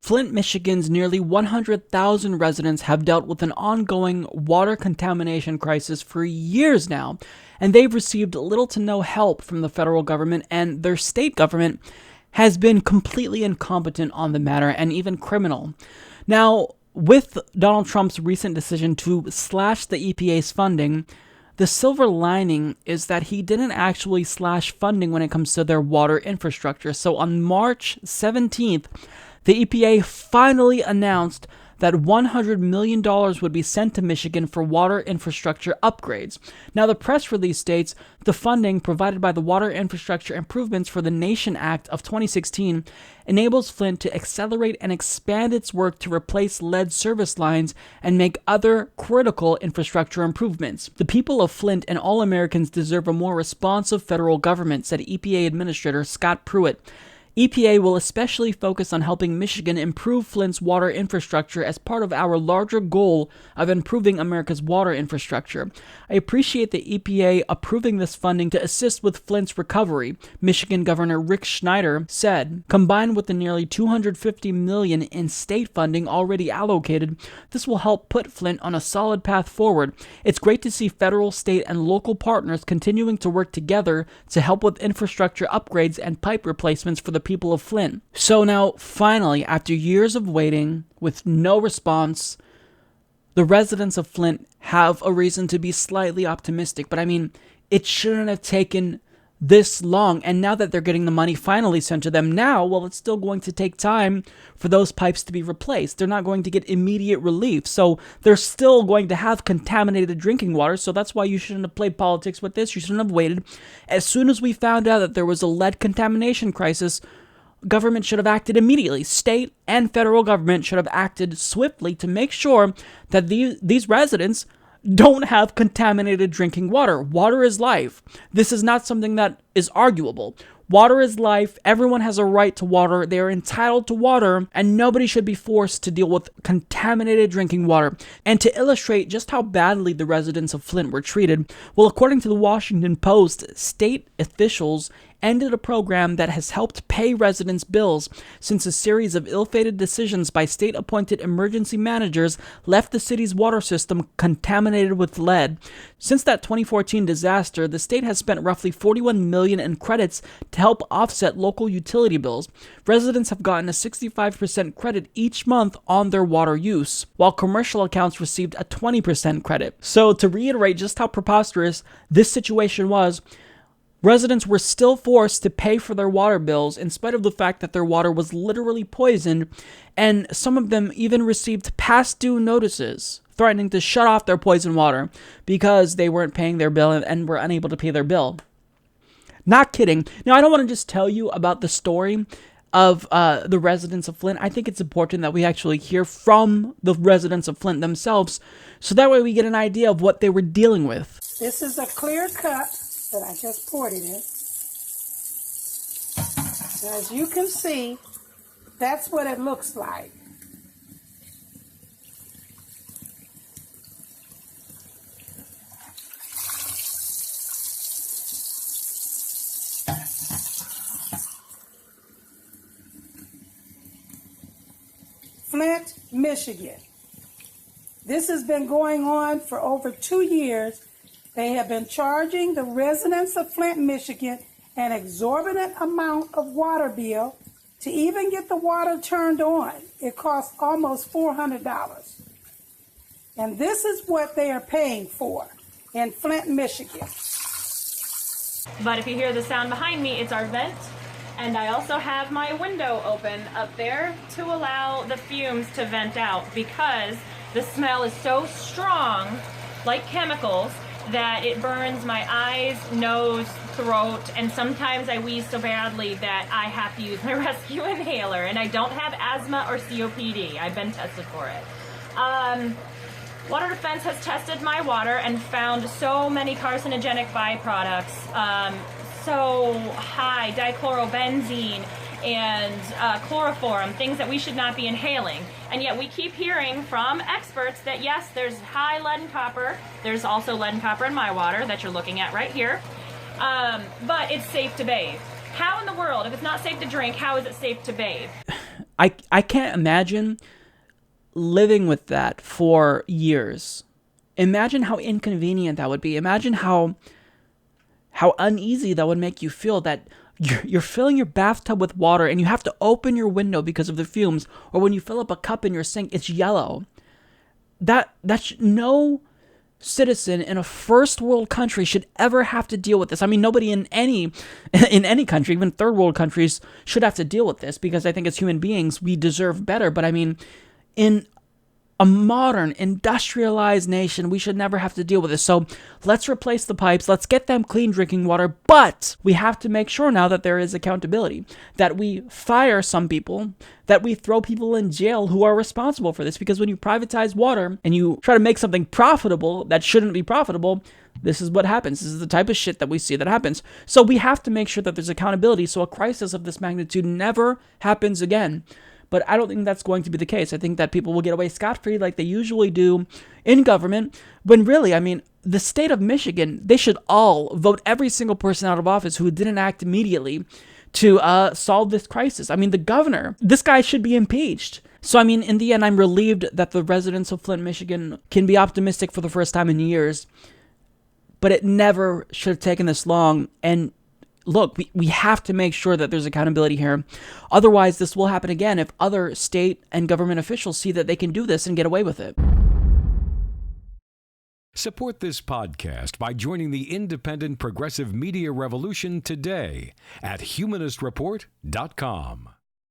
Flint, Michigan's nearly 100,000 residents have dealt with an ongoing water contamination crisis for years now, and they've received little to no help from the federal government, and their state government has been completely incompetent on the matter and even criminal. Now, with Donald Trump's recent decision to slash the EPA's funding, the silver lining is that he didn't actually slash funding when it comes to their water infrastructure. So on March 17th, the EPA finally announced that $100 million would be sent to Michigan for water infrastructure upgrades. Now, the press release states the funding provided by the Water Infrastructure Improvements for the Nation Act of 2016 enables Flint to accelerate and expand its work to replace lead service lines and make other critical infrastructure improvements. The people of Flint and all Americans deserve a more responsive federal government, said EPA Administrator Scott Pruitt. EPA will especially focus on helping Michigan improve Flint's water infrastructure as part of our larger goal of improving America's water infrastructure. I appreciate the EPA approving this funding to assist with Flint's recovery, Michigan Governor Rick Snyder said. Combined with the nearly $250 million in state funding already allocated, this will help put Flint on a solid path forward. It's great to see federal, state, and local partners continuing to work together to help with infrastructure upgrades and pipe replacements for the people of Flint. So now, finally, after years of waiting with no response, the residents of Flint have a reason to be slightly optimistic. But I mean, it shouldn't have taken this long. And now that they're getting the money finally sent to them now, well, it's still going to take time for those pipes to be replaced. They're not going to get immediate relief. So they're still going to have contaminated drinking water. So that's why you shouldn't have played politics with this. You shouldn't have waited. As soon as we found out that there was a lead contamination crisis, government should have acted immediately. State and federal government should have acted swiftly to make sure that these residents don't have contaminated drinking water. Water is life. This is not something that is arguable. Water is life. Everyone has a right to water. They are entitled to water, and nobody should be forced to deal with contaminated drinking water. And to illustrate just how badly the residents of Flint were treated, well, according to the Washington Post, state officials ended a program that has helped pay residents' bills since a series of ill-fated decisions by state-appointed emergency managers left the city's water system contaminated with lead. Since that 2014 disaster, the state has spent roughly $41 million in credits to help offset local utility bills. Residents have gotten a 65% credit each month on their water use, while commercial accounts received a 20% credit. So to reiterate just how preposterous this situation was, residents were still forced to pay for their water bills in spite of the fact that their water was literally poisoned, and some of them even received past due notices threatening to shut off their poisoned water because they weren't paying their bill and were unable to pay their bill. Not kidding. Now, I don't want to just tell you about the story of the residents of Flint. I think it's important that we actually hear from the residents of Flint themselves, so that way we get an idea of what they were dealing with. This is a clear cup that I just poured it in. Now, as you can see, that's what it looks like. Flint, Michigan. This has been going on for over 2 years. They have been charging the residents of Flint, Michigan, an exorbitant amount of water bill to even get the water turned on. It costs almost $400. And this is what they are paying for in Flint, Michigan. But if you hear the sound behind me, it's our vent. And I also have my window open up there to allow the fumes to vent out because the smell is so strong, like chemicals, that it burns my eyes, nose, throat, and sometimes I wheeze so badly that I have to use my rescue inhaler, and I don't have asthma or COPD. I've been tested for it. Water Defense has tested my water and found so many carcinogenic byproducts, so high dichlorobenzene and chloroform, things that we should not be inhaling. And yet we keep hearing from experts that yes, there's high lead and copper. There's also lead and copper in my water that you're looking at right here. But it's safe to bathe. How in the world, if it's not safe to drink, how is it safe to bathe? I can't imagine living with that for years. Imagine how inconvenient that would be. Imagine how uneasy that would make you feel, that you're filling your bathtub with water and you have to open your window because of the fumes, or when you fill up a cup in your sink, it's yellow. No citizen in a first world country should ever have to deal with this. I mean, nobody in any country, even third world countries, should have to deal with this, because I think as human beings we deserve better. But I mean, in a modern, industrialized nation, we should never have to deal with this. So let's replace the pipes. Let's get them clean drinking water. But we have to make sure now that there is accountability, that we fire some people, that we throw people in jail who are responsible for this. Because when you privatize water and you try to make something profitable that shouldn't be profitable, this is what happens. This is the type of shit that we see that happens. So we have to make sure that there's accountability so a crisis of this magnitude never happens again. But I don't think that's going to be the case. I think that people will get away scot-free like they usually do in government, when really, I mean, the state of Michigan, they should all vote every single person out of office who didn't act immediately to solve this crisis. I mean, the governor, this guy should be impeached. So, I mean, in the end, I'm relieved that the residents of Flint, Michigan can be optimistic for the first time in years, but it never should have taken this long. And look, we have to make sure that there's accountability here. Otherwise, this will happen again if other state and government officials see that they can do this and get away with it. Support this podcast by joining the independent progressive media revolution today at humanistreport.com.